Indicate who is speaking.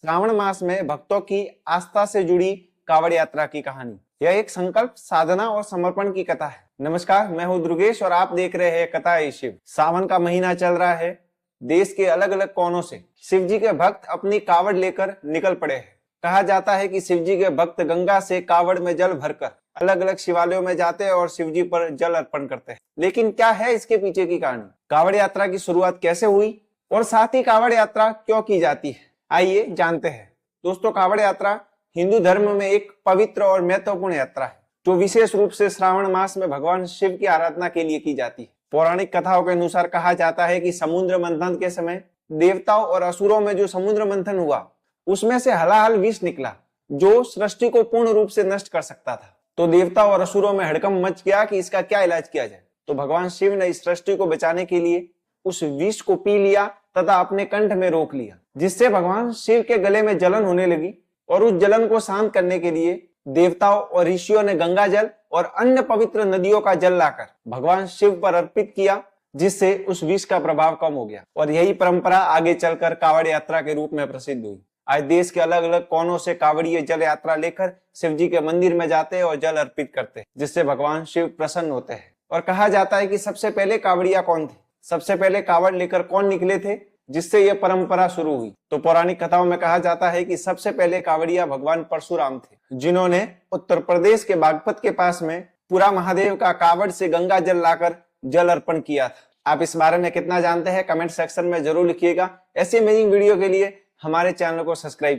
Speaker 1: श्रावण मास में भक्तों की आस्था से जुड़ी कावड़ यात्रा की कहानी। यह एक संकल्प, साधना और समर्पण की कथा है। नमस्कार, मैं हूं दुर्गेश और आप देख रहे हैं कथा ए शिव। सावन का महीना चल रहा है। देश के अलग अलग कोनों से शिव जी के भक्त अपनी कावड़ लेकर निकल पड़े हैं। कहा जाता है कि शिव जी के भक्त गंगा से कावड़ में जल भरकर अलग अलग शिवालयों में जाते हैं और शिव जी पर जल अर्पण करते हैं। लेकिन क्या है इसके पीछे की कहानी? कावड़ यात्रा की शुरुआत कैसे हुई और साथ ही कावड़ यात्रा क्यों की जाती है, आइए जानते हैं। दोस्तों, कावड़ यात्रा हिंदू धर्म में एक पवित्र और महत्वपूर्ण यात्रा है जो विशेष रूप से श्रावण मास में भगवान शिव की आराधना के लिए की जाती है। पौराणिक कथाओं के अनुसार कहा जाता है कि समुद्र मंथन के समय देवताओं और असुरों में जो समुद्र मंथन हुआ उसमें से हलाहल विष निकला जो सृष्टि को पूर्ण रूप से नष्ट कर सकता था। तो देवताओं और असुरों में हड़कंप मच गया कि इसका क्या इलाज किया जाए। तो भगवान शिव ने इस सृष्टि को बचाने के लिए उस विष को पी लिया तथा अपने कंठ में रोक लिया, जिससे भगवान शिव के गले में जलन होने लगी। और उस जलन को शांत करने के लिए देवताओं और ऋषियों ने गंगा जल और अन्य पवित्र नदियों का जल लाकर भगवान शिव पर अर्पित किया, जिससे उस विष का प्रभाव कम हो गया। और यही परंपरा आगे चलकर कावड़ यात्रा के रूप में प्रसिद्ध हुई। आज देश के अलग अलग कोनों से कावड़िए जल यात्रा लेकर शिव जी के मंदिर में जाते हैं और जल अर्पित करते हैं, जिससे भगवान शिव प्रसन्न होते हैं। और कहा जाता है कि सबसे पहले कावड़िया कौन थे, सबसे पहले कावड़ लेकर कौन निकले थे जिससे यह परंपरा शुरू हुई। तो पौराणिक कथाओं में कहा जाता है कि सबसे पहले कावड़िया भगवान परशुराम थे, जिन्होंने उत्तर प्रदेश के बागपत के पास में पूरा महादेव का कावड़ से गंगा जल लाकर जल अर्पण किया था। आप इस बारे में कितना जानते हैं कमेंट सेक्शन में जरूर लिखिएगा। ऐसी अमेजिंग वीडियो के लिए हमारे चैनल को सब्सक्राइब